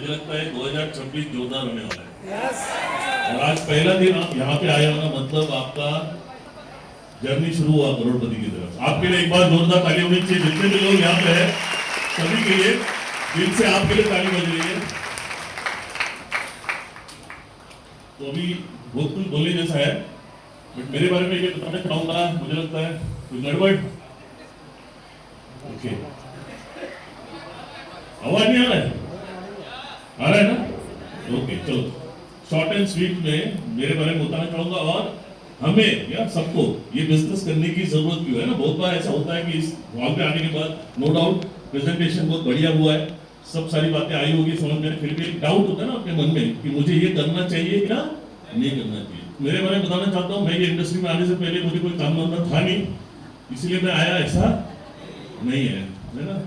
मुझे लगता है 2026 जोरदार होने वाला है। यस और आज पहला दिन आप यहाँ पे आए होना मतलब आपका जर्नी शुरू हुआ करोड़पति की तरफ। आपके लिए एक बार जोरदार ताली होनी चाहिए। जितने भी लोग यहाँ पे हैं सभी के लिए दिल से आपके लिए ताली बज रही है। तो अभी बहुत कुछ बोलने जैसा है, बट मेरे बारे में ये बताना चाहूंगा। मुझे लगता है कुछ गड़बड़ ओके, आवाज नहीं आ रहा है? आ रहा है ना? ओके चलो, शॉर्ट एंड स्वीट में मेरे बारे में बताना चाहूंगा। और हमें या सबको ये बिजनेस करने की जरूरत क्यों है ना। बहुत बार ऐसा होता है कि इस हॉल पे आने के बाद नो डाउट प्रेजेंटेशन बहुत बढ़िया हुआ है, सब सारी बातें आई होगी समझ में, फिर भी डाउट होता है ना अपने मन में कि मुझे ये करना चाहिए या नहीं करना चाहिए। मेरे बारे में बताना चाहता हूँ, मैं ये इंडस्ट्री में आने से पहले मुझे कोई काम धंधा था नहीं, इसलिए मैं आया, ऐसा नहीं है ना।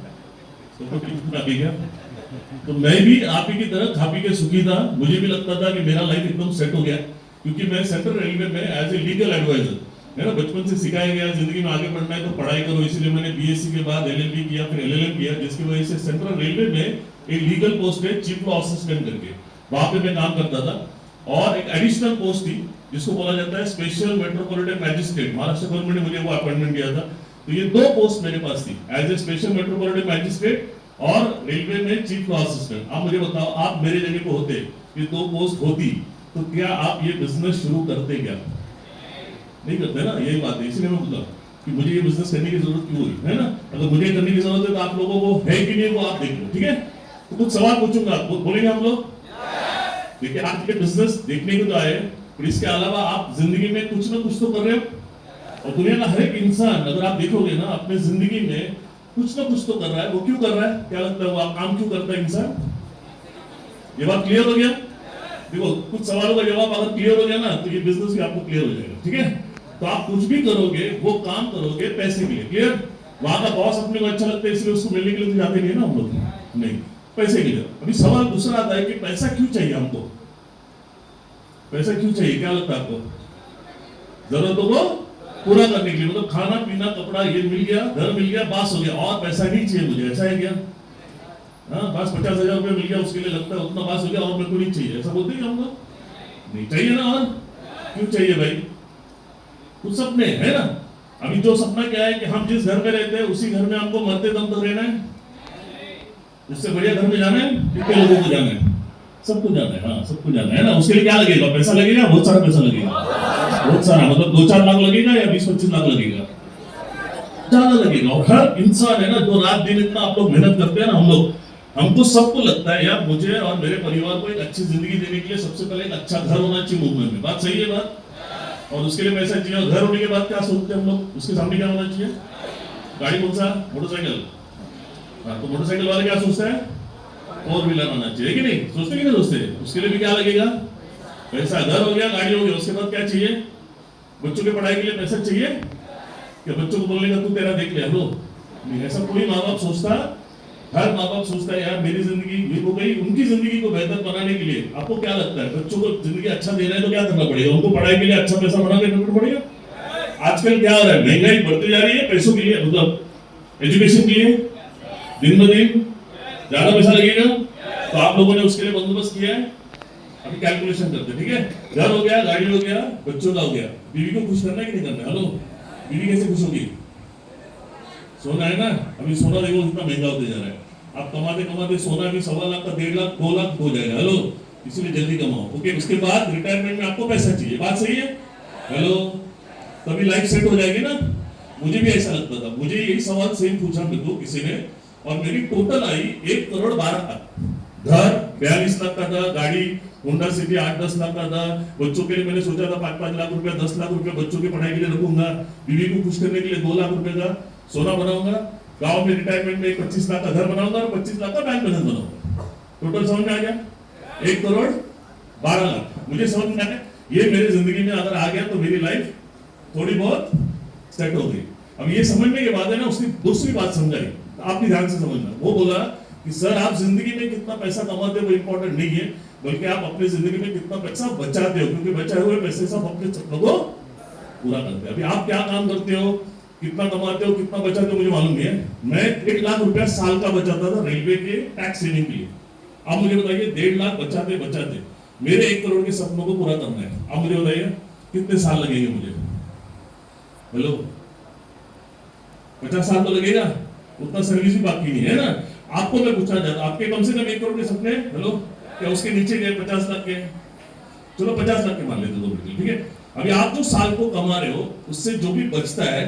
तो क्या तो मैं भी आप ही की तरह खा पी के सुखी था। मुझे भी लगता था कि मेरा लाइफ एकदम सेट हो गया, क्योंकि मैं सेंट्रल रेलवे में एज ए लीगल एडवाइजर है ना, बचपन से सिखाया गया जिंदगी में आगे बढ़ना है तो पढ़ाई करो, इसीलिए मैंने बीएससी के बाद एलएलबी किया, फिर एलएलएम किया, जिसकी वजह से सेंट्रल रेलवे में एक लीगल पोस्ट है चीफ लॉ असिस्टेंट करके, वहां पे मैं काम करता था। और एक एडिशनल पोस्ट थी जिसको बोला जाता है special metropolitan magistrate, Maharashtra government ने मुझे वो अपॉइंटमेंट दिया था। तो ये दो पोस्ट मेरे पास थी, as a special metropolitan magistrate और रेलवे में चीफ लॉ असिस्टेंट। आप मुझे बताओ, आप मेरे जगह पे होते, ये दो पोस्ट होती, तो क्या आप ये बिजनेस शुरू करते? क्या नहीं करते ना, यही बात है। इसलिए मैं बोला कि मुझे ये बिजनेस करने की जरूरत क्यों हुई है ना। अगर मुझे करने की जरूरत है तो आप लोगों को है कि नहीं वो आप देख लो, ठीक है। तो कुछ सवाल पूछूंगा, बोलेंगे हम लोग? देखिए आज ये बिजनेस देखने को तो आए, पर इसके अलावा आप जिंदगी में कुछ ना कुछ तो कर रहे हो। और दुनिया का हर एक इंसान अगर आप देखोगे ना अपने जिंदगी में कुछ ना कुछ तो कर रहा है। वो क्यों कर रहा है? क्या लगता है वो आप काम क्यों करता है इंसान? ये बात क्लियर हो गया? देखो कुछ सवालों का जवाब अगर क्लियर हो गया ना तो ये बिजनेस भी आपको क्लियर हो जाएगा, ठीक है। तो आप कुछ भी करोगे, वो काम करोगे पैसे के लिए, क्लियर। वहां का बॉस अपने को अच्छा लगता है इसलिए उसको मिलने के लिए तो जाते नहीं है ना हम लोग, नहीं, पैसे के लिए। अभी सवाल दूसरा आता है कि पैसा क्यों चाहिए हमको? पैसा क्यों चाहिए? क्या लगता है आपको? जरूरतों को पूरा करने के लिए, मतलब खाना पीना कपड़ा ये मिल गया, घर मिल गया, बास हो गया, और पैसा नहीं चाहिए मुझे, ऐसा है क्या? हाँ, बस 50,000 रुपये मिल गया उसके लिए लगता है उतना बास हो गया और मेरे को नहीं चाहिए, ऐसा बोलते हैं हम लोग? नहीं चाहिए ना। और क्यों चाहिए भाई? कुछ सपने है ना। अभी जो सपना क्या है कि हम जिस घर में रहते हैं उसी घर में हमको मरते दम तक रहना है, उससे बढ़िया घर में जाना है। कितने लोगों को जाना है? सबको जाना है, हाँ सबको जाना है ना। उसके लिए क्या लगेगा? पैसा लगेगा, बहुत सारा पैसा लगेगा, बहुत सारा, मतलब 2-4 लाख लगेगा या 20-25 लाख लगेगा, ज्यादा लगेगा। और हर इंसान है ना जो रात दिन इतना आप लोग मेहनत करते हैं ना, हम लोग, हमको सबको लगता है यार मुझे और मेरे परिवार को एक अच्छी जिंदगी देने के लिए सबसे पहले एक अच्छा घर होना चाहिए मुंबई में। बात सही है बात? और उसके लिए पैसा चाहिए। और घर होने के बाद क्या सोचते हैं हम लोग? उसके सामने क्या होना चाहिए? गाड़ी कौन सा? मोटरसाइकिल। हाँ, तो मोटरसाइकिल वाले क्या सोचते हैं? 4 व्हीलर होना चाहिए कि नहीं? सोचते कि नहीं सोचते? उसके लिए भी क्या लगेगा? पैसा। घर हो गया, गाड़ी हो गया, उसके बाद क्या चाहिए? बच्चों की पढ़ाई के लिए पैसा चाहिए। क्या बच्चों को बोलने का तू तेरा देख ले? लो नहीं, ऐसा कोई माँ बाप सोचता। हर माँ बाप सोचता है यार मेरी जिंदगी ये हो गई, उनकी जिंदगी को बेहतर बनाने के लिए। आपको क्या लगता है बच्चों को जिंदगी अच्छा देना है तो क्या करना पड़ेगा? उनको पढ़ाई के लिए अच्छा पैसा बना के देना पड़ेगा। आजकल क्या हो रहा है? महंगाई बढ़ती जा रही है, पैसों के लिए, मतलब एजुकेशन के लिए दिन ब दिन ज्यादा पैसा लगेगा। तो आप लोगों ने उसके लिए बंदोबस्त किया है। अभी कैलकुलेशन करते हैं, ठीक है। घर हो गया, गाड़ी हो गया, बच्चों का हो गया, बीवी को खुश करना है कि नहीं करना? हेलो, बीवी कैसे खुश होगी? सोना है ना। अभी सोना देखो इतना महंगा होते जा रहा है। आप कमाते कमाते सोना भी 1.25 लाख का 1.5 लाख 2 लाख हो जाएगा। हेलो, इसीलिए जल्दी कमाओ, ओके। उसके बाद रिटायरमेंट में आपको पैसा चाहिए, बात सही है? हेलो, तभी लाइफ सेट हो जाएगी ना। मुझे भी ऐसा लगता था, मुझे यही सवाल सेम पूछा मेरे को किसी ने, और मेरी टोटल आई 1,12 लाख। घर 42 लाख का था, गाड़ी होंडा सिटी 8-10 लाख का था। बच्चों के लिए मैंने सोचा था 5-5 लाख रुपया, 10 लाख रुपया बच्चों की पढ़ाई के लिए रखूंगा। बीवी को खुश करने के लिए 2 लाख रुपए का सोना बनाऊंगा। गांव में रिटायरमेंट में 25 लाख का घर बनाऊंगा और 25 लाख का बैंक बैलेंस बनाऊंगा। टोटल समझ में आ गया? 1,12 लाख। मुझे समझ में आया ये मेरी जिंदगी में अगर आ गया तो मेरी लाइफ थोड़ी बहुत सेट हो गई। अब ये समझने के बाद है ना उसकी दूसरी बात समझाई, आप भी ध्यान से समझना। वो बोला कि सर आप जिंदगी में कितना पैसा कमाते हो वो इंपॉर्टेंट नहीं है, बल्कि आप अपनी जिंदगी में कितना पैसा बचाते हो, क्योंकि बचाए हुए पैसे सब अपने सपनों को पूरा करते हैं। अभी आप क्या काम करते हो, कितना कमाते हो, कितना बचाते हो मुझे मालूम नहीं है। मैं 1 लाख रुपया साल का बचाता था रेलवे के टैक्स सेविंग के लिए। आप मुझे बताइए 1.5 लाख बचाते बचाते मेरे 1 करोड़ के सपनों को पूरा करना है, आप मुझे बताइए कितने साल लगेंगे मुझे? हेलो, 50 साल तो लगेगा, उतना सर्विस भी बाकी नहीं है ना। आपको मैं पूछना चाहता हूं, आपके कम से कम 1 करोड़ के सपने, हेलो, क्या उसके नीचे के 50 लाख के? चलो 50 लाख के मान लेते 2 मिनट, ठीक है। अभी आप जो साल को कमा रहे हो उससे जो भी बचता है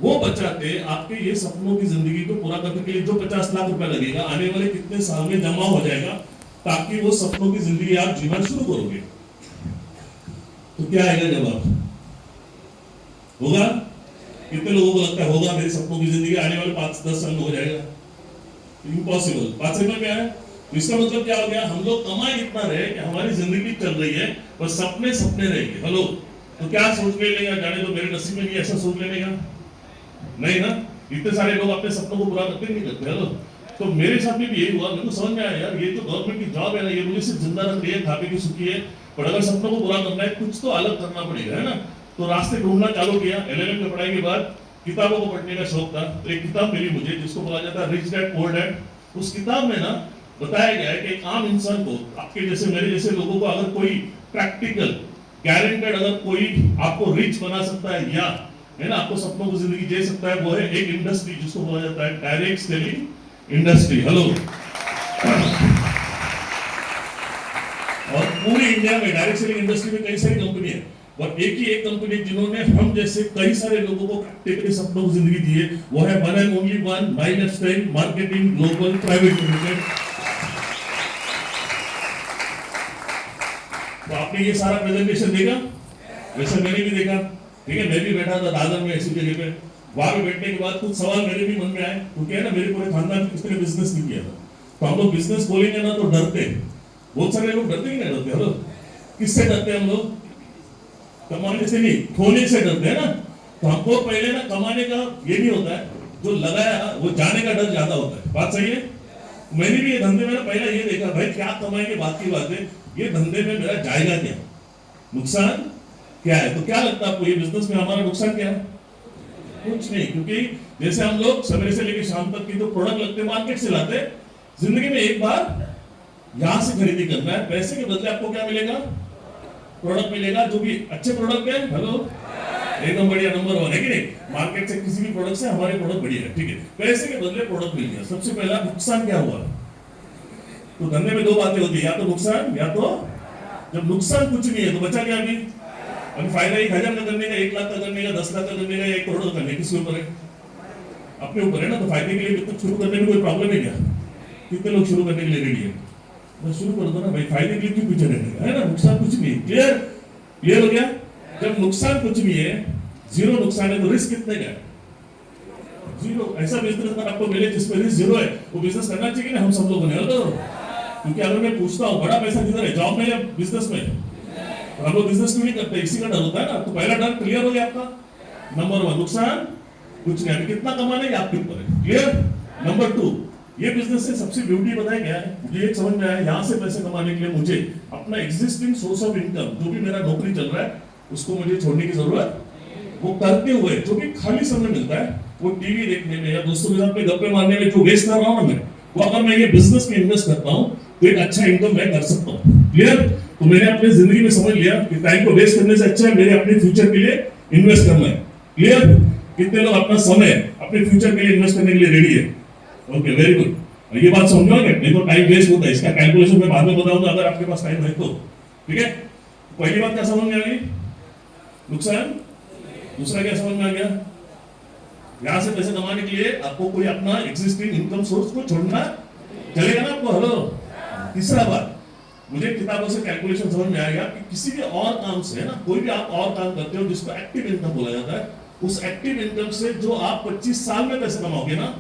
वो बचाते आपके ये सपनों की जिंदगी को पूरा करने के लिए जो 50 लाख रुपया लगेगा आने वाले कितने साल में जमा हो जाएगा, ताकि वो सपनों की जिंदगी आप जीना शुरू करोगे। तो क्या आएगा जवाब? होगा? कितने लोगों को लगता है होगा मेरे सपनों की जिंदगी आने वाले 5-10 साल में हो जाएगा? इम्पॉसिबल। बात समझ में क्या है? इसका मतलब क्या हो गया? हम लोग कमाए इतना रहे कि हमारी जिंदगी चल रही है, बस सपने सपने रहेंगे। हेलो, तो क्या सोच ले लेगा, जाने तो मेरे नसीब में नहीं, ऐसा सोच लेगा नहीं ना। इतने सारे लोग अपने सपनों को पूरा करते नहीं करते। हेलो, तो मेरे साथ में भी यही हुआ। मेरे को समझ में आया यार, ये तो गवर्नमेंट की जॉब है ना, ये मुझे सिर्फ जिंदा रख रही है, खाने की सुखी है, पर अगर सपनों को पूरा करना है कुछ तो अलग करना पड़ेगा, है ना। तो रास्ते ढूंढना चालू किया। LLM की पढ़ाई के बाद किताबों को पढ़ने का शौक था, तो एक किताब मिली मुझे जिसको बोला जाता है रिच डैड पुअर डैड। उस किताब में ना बताया गया है कि एक आम इंसान को, आपके जैसे मेरे जैसे लोगों को अगर कोई प्रैक्टिकल गारंटेड अगर कोई आपको रिच बना सकता है या, है ना, आपको सपनों को जिंदगी दे सकता है, वो है एक इंडस्ट्री जिसको बोला जाता है डायरेक्ट सेलिंग इंडस्ट्री। हेलो, और पूरी इंडिया में डायरेक्ट सेलिंग इंडस्ट्री में कई सारी कंपनी है, और एक कंपनी जिन्होंने हम जैसे कई सारे लोगों को प्रैक्टिकली सपनों को जिंदगी दी है, वो है one and only one my lifestyle marketing global private limited. तो आपने ये सारा प्रेजेंटेशन देखा? वैसे मैंने भी देखा, ठीक है। मैं भी बैठा था दादर में ऐसी जगह पे, वहां पे बैठने के बाद कुछ सवाल मेरे भी मन में आए, क्योंकि है ना मेरे पूरे खानदान में किसी ने बिजनेस नहीं किया था, तो हम लोग बिजनेस बोलेंगे ना तो डरते, बहुत सारे लोग डरते ही नहीं डरते। हेलो, किससे डरते हम लोग? कमाने से नहीं, खोने से डरते हैं ना। तो हमको पहले ना कमाने का ये नहीं होता है, जो लगाया वो जाने का डर ज्यादा होता है। बात सही है? मैंने भी ये धंधे में पहले ये देखा, भाई क्या कमाएंगे बात की बात है, ये धंधे में मेरा जाएगा क्या, नुकसान क्या है। तो क्या लगता है आपको, ये बिजनेस में हमारा नुकसान क्या है? कुछ नहीं, क्योंकि जैसे हम लोग सवेरे से लेकर शाम तक की जो प्रोडक्ट लगते मार्केट से लाते, जिंदगी में एक बार यहां से खरीदी करना है, पैसे के बदले आपको क्या मिलेगा? प्रोडक्ट मिलेगा, जो भी अच्छे प्रोडक्ट है। हेलो, एकदम बढ़िया, नंबर 1 है कि नहीं? मार्केट से किसी भी प्रोडक्ट से हमारे प्रोडक्ट बढ़िया है, ठीक है। पैसे के बदले प्रोडक्ट मिल गया। सबसे पहला नुकसान क्या हुआ? तो धंधे में 2 बातें होती है, या तो नुकसान या तो, जब नुकसान कुछ नहीं है तो बचा क्या? अभी फायदा 1,000 का करने का, 1 लाख का करने का, 10 लाख का करने का, 1 करोड़ का करने, किसके ऊपर है? अपने ऊपर है ना। तो फायदे के लिए बिजनेस शुरू करने में कोई प्रॉब्लम है क्या? कितने लोग शुरू करने के लिए रेडी है? मैं शुरू कर दो ना भाई, फायदे के लिए क्यों पीछे रहने का, है ना। नुकसान कुछ नहीं, क्लियर क्लियर हो गया। जब नुकसान कुछ नहीं है, जीरो नुकसान है, तो रिस्क कितने का है? जीरो। ऐसा बिजनेस अगर आपको मिले जिसमें रिस्क जीरो है, वो बिजनेस करना चाहिए ना हम सब लोगों ने। क्योंकि अगर मैं पूछता हूँ बड़ा पैसा किधर है, जॉब में या बिजनेस में? तो हम लोग बिजनेस क्यों नहीं करते? इसी का डर होता है ना। तो पहला डर क्लियर हो गया आपका। नंबर 1, नुकसान कुछ नहीं, कितना कमाना है आपके ऊपर है, क्लियर। नंबर 2, ये बिजनेस से सबसे ब्यूटी बताया गया है, मुझे एक समझ में आया, यहाँ से पैसे कमाने के लिए मुझे अपना एग्जिस्टिंग सोर्स ऑफ इनकम, जो भी मेरा नौकरी चल रहा है, उसको मुझे छोड़ने की जरूरत, वो करते हुए जो भी खाली समय मिलता है, वो टीवी देखने में या दोस्तों के साथ में गप्पे मारने में जो वेस्ट कर रहा हूँ ना मैं, वो अगर मैं ये बिजनेस में इन्वेस्ट करता हूँ तो एक अच्छा इनकम मैं कर सकता हूँ, क्लियर। तो मैंने अपनी जिंदगी में समझ लिया कि टाइम को वेस्ट करने से अच्छा है मेरे अपने फ्यूचर के लिए इन्वेस्ट करना है, क्लियर। कितने लोग अपना समय अपने फ्यूचर के लिए इन्वेस्ट करने के लिए रेडी है? Okay, very good. ये बात समझोगे? नहीं तो टाइम वेस्ट होता है, इसका कैलकुलेशन मैं बाद में बताऊंगा अगर आपके पास टाइम है तो, ठीक है। पहली बात क्या समझ में आ गई? नुकसान। दूसरा क्या समझ में आ गया? यहां से पैसे कमाने के लिए आपको कोई अपना एग्जिस्टिंग इनकम सोर्स को छोड़ना चलेगा ना आपको। हेलो, तीसरा बात, मुझे किताबों से कैलकुलेशन समझ में आएगा कि किसी भी और काम से, है ना, कोई भी आप और काम करते हो जिसको एक्टिव इनकम बोला जाता है, उस एक्टिव इनकम से जो आप 25 साल में पैसे कमाओगे ना,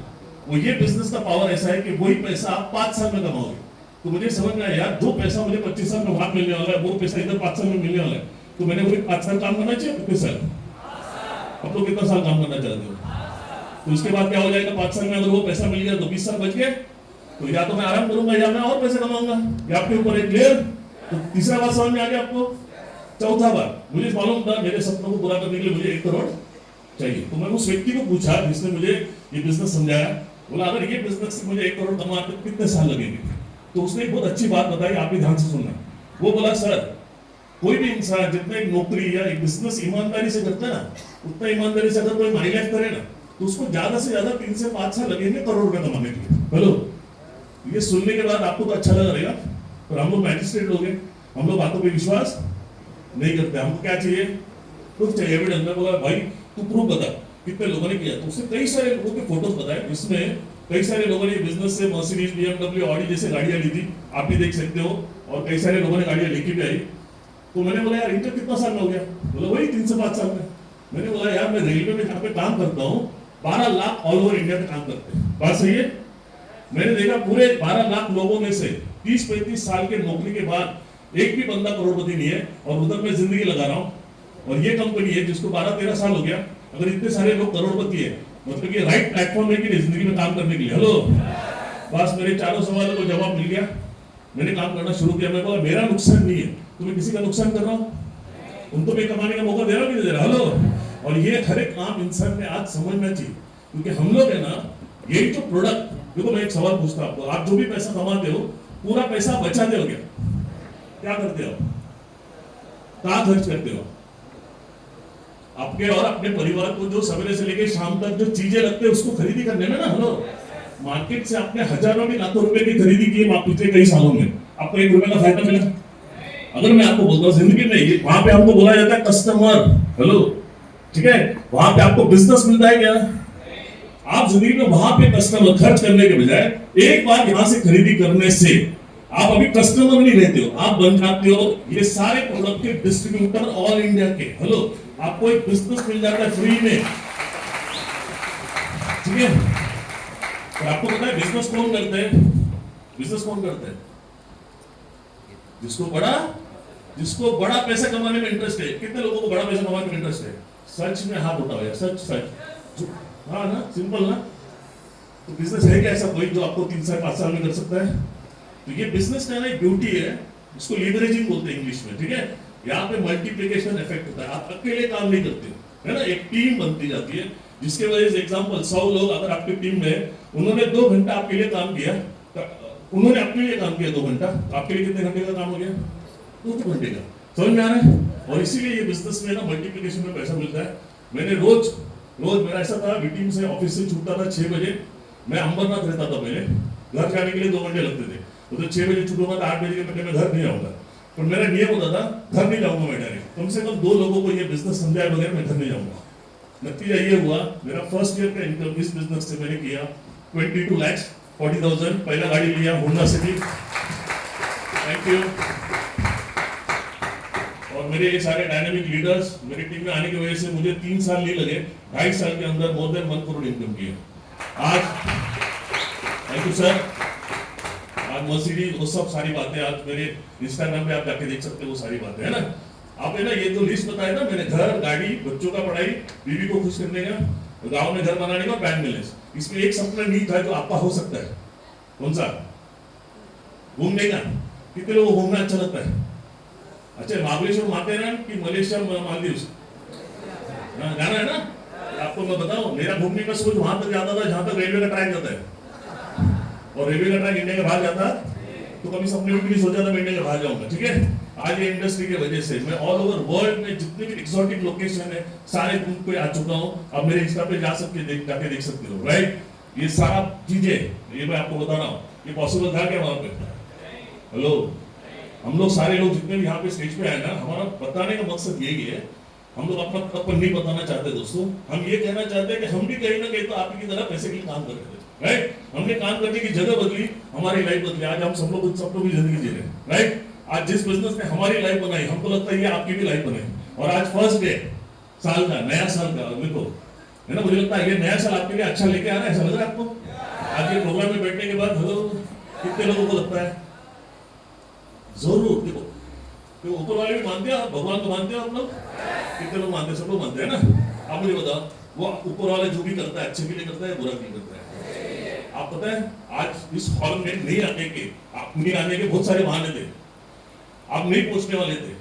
वो ये बिजनेस का पावर ऐसा है कि वही पैसा आप 5 साल में कमाओगे। तो मुझे समझ में आया यार, जो पैसा मुझे 25 साल में वहां मिलने वाला है, वो पैसा इधर 5 साल में मिलने वाला है, तो मैंने वही 5 साल काम करना चाहिए। कितने साल? आप लोग कितना साल काम करना चाहते हो? तो उसके बाद क्या हो जाएगा? 5 साल में अगर वो पैसा मिल गया तो 20 साल बच गए, तो या तो मैं आराम करूंगा या मैं और पैसे कमाऊंगा, ये आपके ऊपर है, क्लियर। तो तीसरा बात समझ में आ गया आपको। चौथा बात, मुझे मालूम था मेरे सपनों को पूरा करने के लिए मुझे 1 करोड़ चाहिए, तो मैं उस व्यक्ति को पूछा जिसने मुझे ये बिजनेस समझाया, बोला अगर ये बिजनेस से मुझे 1 करोड़ कमाने कितने साल लगेंगे? तो उसने एक बहुत अच्छी बात बताई, आप भी ध्यान से सुनना। वो बोला सर, कोई भी इंसान जितना एक नौकरी या एक बिजनेस ईमानदारी से करता है ना, उतना ईमानदारी से अगर कोई माइलेज करे ना, तो उसको ज्यादा से ज्यादा 3 से 5 साल लगेंगे करोड़ रुपए कमाने के लिए। हेलो, ये सुनने के बाद आपको तो अच्छा लग रहेगा, पर हम लोग मैजिस्ट्रेट लोग हैं, हम लोग बातों पे विश्वास नहीं करते। हमको क्या चाहिए? प्रूफ चाहिए, एविडेंस। मैं बोला भाई तू प्रूफ बता कितने लोगों ने किया, तो उसने कई सारे लोगों के फोटोज बताए, इसमें कई सारे लोगों ने बिजनेस से मर्सिडीज, बीएमडब्ल्यू, ऑडी जैसे गाड़ियां ली थी, आप भी देख सकते हो, और कई सारे लोगों ने गाड़ियां लेके भी आई। तो मैंने बोला यार इनका कितना साल में हो गया? बोला वही 3 से 5 साल में। मैंने बोला यार मैं रेलवे में जहाँ पे काम करता हूँ 12 लाख ऑल ओवर इंडिया में काम करते हैं, बात सही है? मैंने देखा पूरे 12 लाख लोगों में से 30-35 साल के नौकरी के बाद एक भी बंदा करोड़पति नहीं है, और उधर मैं जिंदगी लगा रहा हूँ, और ये कंपनी है जिसको 12-13 साल हो गया। अगर इतने सारे लोग करोड़पति है, मतलब ये राइट प्लेटफॉर्म है कि नहीं जिंदगी में काम करने के लिए? हेलो, बस मेरे चारों सवालों को जवाब मिल गया, मैंने काम करना शुरू किया। मैं बोला मेरा नुकसान नहीं है, तुम्हें किसी का नुकसान कर रहा हूँ, उनको भी कमाने का मौका दे रहा हूँ कि नहीं दे रहा? हेलो, और ये हर एक आम इंसान ने आज समझना चाहिए, क्योंकि हम लोग है ना, यही जो प्रोडक्ट, देखो मैं एक सवाल पूछता हूं आपको, आप जो भी पैसा कमाते हो पूरा पैसा बचाते हो क्या करते हो? कहाँ खर्च करते हो? आपके और अपने परिवार को जो सवेरे से लेकर शाम तक जो चीजें लगते हैं उसको खरीदी करने में ना। हेलो, मार्केट से आपने हजारों में लाखों रुपए की खरीदी की पिछले कई सालों में, आपको 1 रुपए का फायदा मिला? अगर मैं आपको बोलता हूँ जिंदगी में वहां पे हमको बोला जाता है कस्टमर, हेलो ठीक है, वहां पे आपको बिजनेस मिलता है क्या? आप जिंदगी में वहां पे कस्टमर खर्च करने के बजाय एक बार यहां से खरीदी करने से आप अभी कस्टमर नहीं रहते हो, आप बन जाते हो ये सारे प्रोडक्ट के डिस्ट्रीब्यूटर ऑल इंडिया के। हेलो, आपको एक बिजनेस मिल जाता है फ्री में, ठीक है? तो आपको पता है बिजनेस कौन करते हैं? बिजनेस कौन करते हैं? जिसको बड़ा पैसा कमाने में इंटरेस्ट है। कितने लोगों को बड़ा पैसा कमाने में इंटरेस्ट है? सच में हाथ उठाओ यार, सच। हाँ ना, सिंपल ना? तो बिजनेस है क्या ऐसा कोई जो आपको 3 से 5 साल में कर सकता है? तो ये बिजनेस का ना एक ब्यूटी है, इसको लीवरेजिंग बोलते हैं इंग्लिश में, ठीक है? यहाँ पे मल्टीप्लिकेशन इफेक्ट होता है, आप अकेले काम नहीं करते, है ना? एक टीम बनती जाती है, जिसके वजह से एग्जाम्पल 100 लोग अगर आपकी टीम में, उन्होंने 2 घंटा आपके लिए काम किया, उन्होंने अपने लिए काम किया 2 घंटा, आपके लिए कितने घंटे का काम हो गया? 2 घंटे का। समझ में आ रहा है? और इसीलिए ये बिजनेस में ना मल्टीप्लिकेशन में पैसा मिलता है। मैंने रोज मेरा ऐसा था, मीटिंग से ऑफिस से छूटता था 6 बजे, मैं अंबरनाथ रहता था पहले, घर जाने के लिए 2 घंटे लगते थे, तो 6 बजे छूटूंगा तो 8 बजे के घंटे में घर नहीं आऊंगा। पर मेरा नियम होता था घर नहीं जाऊंगा मैं डायरेक्ट, कम से कम 2 लोगों को ये बिजनेस समझाए बगैर मैं घर नहीं जाऊंगा। नतीजा ये हुआ, मेरा फर्स्ट ईयर का इनकम इस बिजनेस से मैंने किया 22 लाख 40,000, पहला गाड़ी लिया होंडा सिटी, थैंक यू। और मेरे ये सारे डायनामिक लीडर्स मेरी टीम में आने की वजह से मुझे 3 साल नहीं लगे, 2.5 साल के अंदर मोर देन 1 करोड़ इनकम किया आज। Thank you sir. आज मर्सिडीज वो सब सारी बातें आज मेरे इंस्टाग्राम पे आप जाके देख सकते हो, वो सारी बातें है ना। आप है ना, ये तो लिस्ट बताया ना मैंने, घर, गाड़ी, बच्चों का पढ़ाई, बीवी को खुश करने का, गांव में घर बनाने का, बैंक बैलेंस, इसमें एक सपना नहीं था जो आपका हो सकता है। कौन सा? घूमने का। कितने लोगों को घूमना अच्छा लगता है? अच्छा, महाबलेश्वर मानते हैं कि मलेशिया मालदीव्स जाना है ना? आपको मैं बताऊं, मेरा घूमने का सोच वहां तक जाता था जहां तक रेलवे का ट्रैक जाता है, और रेलवे का ट्रैक इंडिया के बाहर जाता तो कभी सपने में भी नहीं सोचा था मैं इंडिया के बाहर जाऊंगा, ठीक है? आज ये इंडस्ट्री की वजह से मैं ऑल ओवर वर्ल्ड में जितने भी एक्सोटिक लोकेशन है सारे घूम पे आ चुका हूं। अब मेरे इंस्टा पे जाके देख सकते हो, राइट? ये सारा चीजें ये मैं आपको बता रहा हूँ, ये पॉसिबल था क्या वहां पे? हेलो, हम लोग सारे लोग जितने भी यहाँ पे स्टेज पे आए ना, हमारा बताने का मकसद यही है, हम लोग अपना तत्पर नहीं बताना चाहते दोस्तों, हम ये कहना चाहते हैं कि हम भी कहीं ना कहीं तो आपकी तरह पैसे के लिए काम कर रहे थे, राइट? हमने काम करने की जगह बदली, हमारी लाइफ बदली, आज हम सब लोग भी जिंदगी जी रहे हैं, राइट? आज जिस बिजनेस ने हमारी लाइफ बनाई, हमको लगता है ये आपकी भी लाइफ बनाई, और आज फर्स्ट डे साल का, नया साल का, देखो है ना, मुझे लगता है ये नया साल आपके लिए अच्छा लेके आ रहा है, ऐसा लग रहा है आपको? आज ये प्रोग्राम में बैठने के बाद हेलो कितने लोगों को लगता है? जरूर देखो, तो ऊपर वाले भी मानते हैं, भगवान को मानते हो आप लोग? कितने लोग मानते हैं? सब लोग मानते हैं ना? आप मुझे बताओ, वो ऊपर वाले जो भी करता है अच्छे के लिए करता है, बुरा के लिए करता है? आप पता है आज इस हॉल में नहीं आने के बहुत सारे बहाने थे, आप नहीं पहुंचने वाले थे,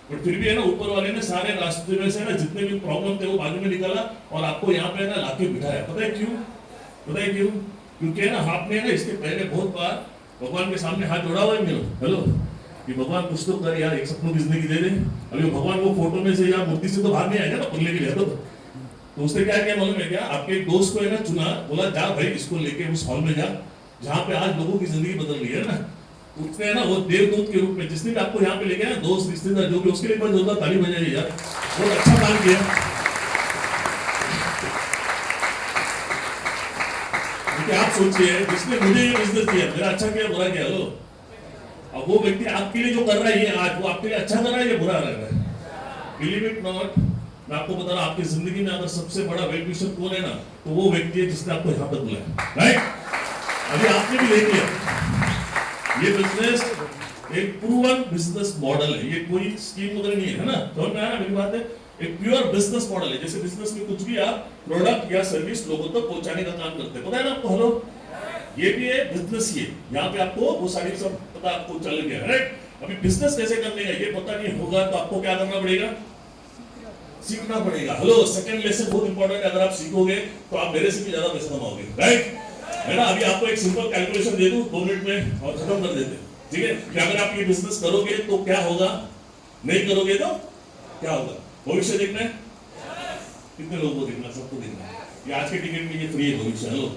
बट फिर भी है ना, ऊपर वाले ने सारे रास्ते में से ना जितने भी प्रॉब्लम थे वो बाजू में निकाला और आपको यहाँ पे ना लाके बिठाया। पता है क्यों? क्योंकि है ना, आपने ना इसके पहले बहुत बार भगवान के सामने हाथ जोड़ा हुआ है मेरे, हेलो, कि भगवान कुछ तो कर यार, एक सपनों की जिंदगी दे दे। अभी भगवान वो फोटो में से या मूर्ति से तो बाहर नहीं आएगा ना बोलने के लिए, तो उसने क्या किया मालूम है क्या, आपके एक दोस्त को है ना चुना, बोला जा भाई इसको लेके उस हॉल में जा जहाँ पे आज लोगों की जिंदगी बदल रही है ना। तो उसने है ना वो देवदूत के रूप में जिसने भी आपको यहाँ पे लेके आया, दोस्त रिश्तेदार जो भी, उसके लिए बस जोरदार ताली बजाइए यार, बहुत अच्छा काम किया। क्योंकि आप सोचिए जिसने मुझे ये बिजनेस दिया, मेरा अच्छा किया बुरा किया, लो अब वो व्यक्ति आपके लिए जो कर रहा है ये आज, वो आपके लिए अच्छा कर रहा है या बुरा कर रहा है? बिलीव इट नॉट, मैं आपको बता रहा हूं, आपकी जिंदगी में अगर सबसे बड़ा वेल विशर कौन है ना, तो वो व्यक्ति है जिसने आपको यहाँ तक बुलाया, राइट? अभी आपने भी देख लिया ये बिजनेस एक प्रूवन बिजनेस मॉडल है, ये कोई स्कीम वगैरह नहीं है ना, समझ में आया ना मेरी बात है? एक प्योर बिजनेस मॉडल है। जैसे बिजनेस में कुछ भी आप प्रोडक्ट या सर्विस लोगों तक पहुंचाने का काम करते हैं, पता है ना आपको, हेलो, ये भी है बिजनेस, ये यहाँ पे आपको वो सारी सब पता आपको चल गया, राइट? अभी बिजनेस कैसे करने का ये पता नहीं होगा तो आपको क्या करना पड़ेगा, सीखना पड़ेगा। हेलो, सेकंड लेसन बहुत इंपॉर्टेंट है, अगर आप सीखोगे तो आप मेरे से भी ज्यादा पैसा कमाओगे, राइट? है ना? अभी आपको एक सिंपल कैलकुलेशन दे दूं 2 मिनट में और खत्म कर देते, ठीक है? कि अगर आप ये बिजनेस करोगे तो क्या होगा, नहीं करोगे तो क्या होगा, भविष्य देखना है, कितने लोगों को देखना, सबको देखना है। ये आज के टिकट में ये फ्री है भविष्य, हेलो,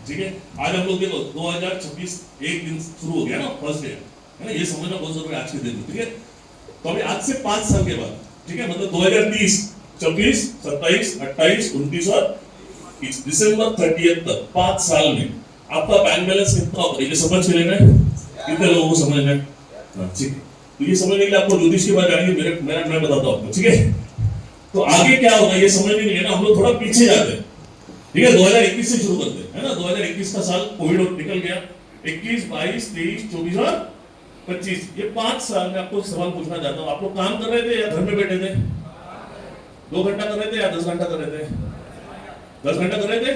ठीक है? आज हम लोग देखो 2026 एक दिन शुरू हो गया ना, फर्स्ट डे, है ना? ये समझना बहुत जरूरी है आज के दिन में, ठीक है? तो अभी आज से 5 साल के बाद, ठीक है, मतलब 2030, 26, 27, 28, 29 और 30, दिसंबर 30 तक 5 साल में आपका बैंक बैलेंस कितना होगा, ये समझ के लेना है, कितने लोगों को समझना है, ठीक है? तो ये समझने के लिए आपको ज्योतिष की बात जानिए, मैं बताता हूँ आपको, ठीक है? तो आगे क्या होगा ये समझने के लिए ना हम लोग थोड़ा पीछे जाते हैं, ठीक है? 2021 से शुरू करते हैं, है ना? 2021 का साल कोविड निकल गया, 21, 22, 23, 24 और 25, ये 5 साल में आपको सवाल पूछना चाहता हूँ, आप लोग काम कर रहे थे या घर में बैठे थे? 2 घंटा कर रहे थे या 10 घंटा कर रहे थे? 10 घंटा कर रहे थे,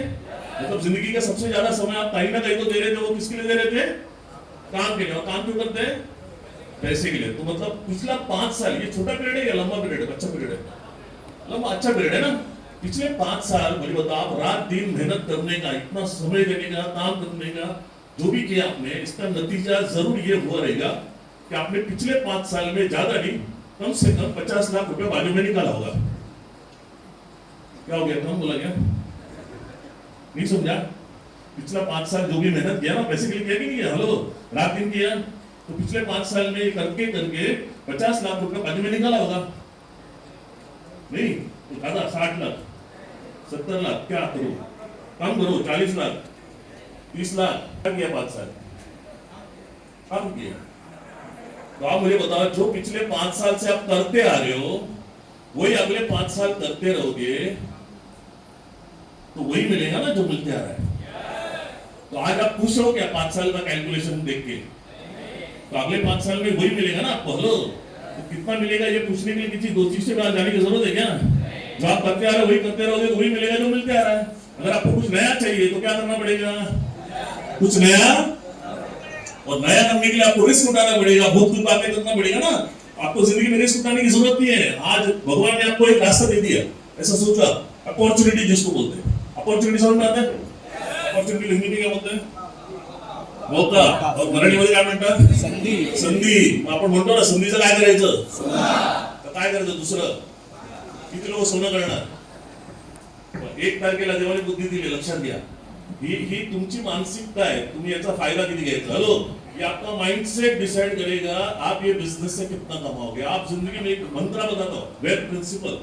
मतलब जिंदगी का सबसे ज्यादा समय आप कहीं ना कहीं तो दे रहे थे, वो किसके लिए दे रहे थे? काम के लिए। और काम क्यों करते हैं? पैसे के लिए। तो मतलब पिछला 5 साल, ये छोटा पीरियड है या लंबा पीरियड है? अच्छा पीरियड है, लंबा अच्छा पीरियड है ना? पिछले 5 साल मुझे बताओ, आप रात दिन मेहनत करने का, इतना समय देने का, काम करने का, जो भी किया आपने, इसका नतीजा जरूर ये हुआ रहेगा कि आपने पिछले 5 साल में ज्यादा नहीं, कम से कम 50 लाख रुपए बाजू में निकाला होगा। क्या हो गया, कम बोला गया? नहीं समझा? पिछला 5 साल जो भी मेहनत किया ना, पैसे के लिए किया कि नहीं किया? हेलो, रात दिन किया, तो पिछले 5 साल में करके करके 50 लाख रुपए बाजू में निकाला होगा नहीं? तो दादा 60 लाख, 70 लाख, क्या करो, कम करो, 40 लाख, 30 लाख, क्या किया 5 साल? कम किया। तो आप मुझे बताओ, जो पिछले 5 साल से आप करते आ रहे हो, वही अगले 5 साल करते रहोगे तो वही मिलेगा ना जो मिलते आ रहा है। तो आज आप पूछ रहे हो क्या 5 साल का कैलकुलेशन देख के? तो अगले 5 साल में वही मिलेगा ना आपको। हेलो, तो कितना मिलेगा ये पूछने के लिए किसी दो चीज से बाहर जाने की जरूरत है क्या? जो आप करते आ रहे हो वही करते रहोगे तो वही मिलेगा जो मिलते आ रहा है। अगर आपको कुछ नया चाहिए तो क्या करना पड़ेगा? कुछ नया, और नया करने के लिए आपको रिस्क उठाना पड़ेगा, बहुत कुछ बातें करना पड़ेगा ना। आपको जिंदगी में रिस्क उठाने की जरूरत नहीं है। आज भगवान ने आपको एक रास्ता दे दिया, ऐसा सोचो आप, अपॉर्चुनिटी जिसको बोलते हैं। अपॉर्चुनिटी समझ में आता है? अपॉर्चुनिटी हिंदी में क्या बोलते हैं? मौका. और मराठीमध्ये काय म्हणतात? संधी. संधी. आपण म्हणतो ना संधीचं काय करायचं? तर काय करायचं दुसरं? किती लोक सोनं करणार? 1 तारखेला देवाने बुद्धी दिली, लक्षात घ्या. ही तुमची मानसिकता है, तुम्ही याचा फायदा किती घ्यायचा. हेलो, ये आपका माइंडसेट डिसाइड करेगा आप ये बिजनेस से कितना कमाओगे. आप जिंदगी में एक मंत्र बताता हूं, वेल्थ प्रिंसिपल.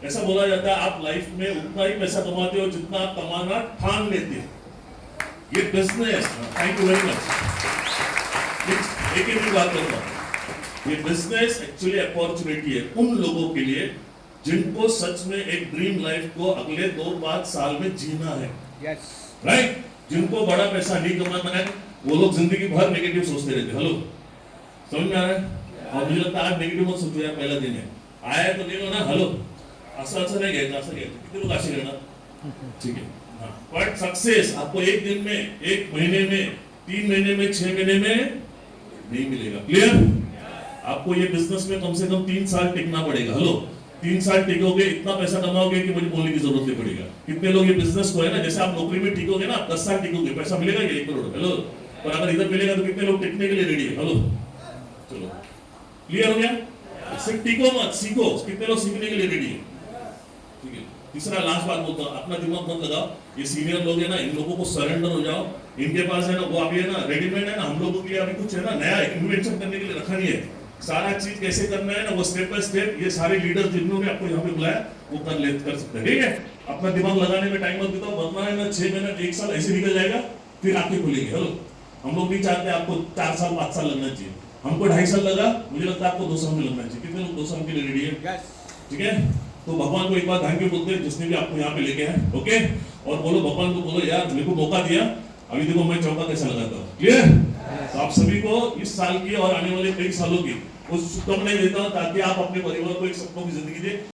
ऐसा बोला जाता है आप लाइफ में उतना ही पैसा कमाते हो जितना आप कमाना ठान लेते हो. ये business, thank you very much. एक ही बात करता हूं, ये बिजनेस एक्चुअली अपॉर्चुनिटी है उन लोगों के लिए जिनको सच में एक ड्रीम लाइफ को अगले 2-5 साल में जीना है. Yes. राइट? जिनको बड़ा पैसा नहीं कमाना है वो लोग जिंदगी भर नेगेटिव सोचते रहते. हेलो, समझ में आ रहा है? और मुझे लगता है आज नेगेटिव मत सोचो यार, पहला दिन है, आया है तो देखो ना. हेलो, असं नाही घ्यायचं, असं घ्यायचं. किती लोग असे करणार? ठीक है. बट सक्सेस आपको 1 दिन में, 1 महीने में, 3 महीने में, 6 महीने में नहीं मिलेगा. क्लियर? आपको ये बिजनेस में कम से कम 3 साल टिकना पड़ेगा. हेलो, 3 साल टिकोगे, इतना पैसा कमाओगे कि मुझे बोलने की जरूरत नहीं पड़ेगा. कितने लोग ये बिजनेस को है ना, जैसे आप नौकरी में टिकोगे ना, 10 साल टिकोगे, पैसा मिलेगा ये 1 करोड़. हेलो, पर अगर इधर मिलेगा तो कितने लोग टिकने के लिए रेडी है? हेलो, चलो, क्लियर हो गया? सिर्फ टिको मत, सीखो। कितने लोग सीखने के लिए रेडी है? ठीक है। तीसरा लास्ट बात बोलता हूँ, अपना दिमाग मत लगाओ। ये सीनियर लोग है ना, इन लोगों को सरेंडर हो जाओ। इनके पास है ना, वो अभी है ना रेडीमेड है ना, हम लोगों के लिए अभी कुछ है ना नया इन्वेंशन करने के लिए रखा नहीं है। सारा चीज कैसे करना है ना, वो स्टेप बाय स्टेप ये सारे लीडर जिन्होंने आपको यहाँ पे बुलाया वो कर सकते हैं। ठीक है, अपना दिमाग लगाने में टाइम मत बिताओ, वरना है ना 6 महीने 1 साल ऐसे निकल जाएगा, फिर आंखें खुलेंगे। हेलो, हम लोग नहीं चाहते आपको 4 साल 5 साल लगना चाहिए। हमको 2.5 साल लगा, मुझे लगता है आपको 2 साल में लगना चाहिए। कितने लोग 2 साल के लिए रेडी है? ठीक है, तो भगवान को एक बार थैंक यू बोलते हैं जिसने भी आपको यहाँ पे लेके आए। ओके, और बोलो भगवान को, बोलो यार मेरे को मौका दिया, अभी देखो मैं चौका कैसा लगाता हूँ। क्लियर? तो आप सभी को इस साल की और आने वाले कई सालों की कुछ शुभकामनाएं देता हूँ, ताकि आप अपने परिवार को एक सपनों की जिंदगी दे।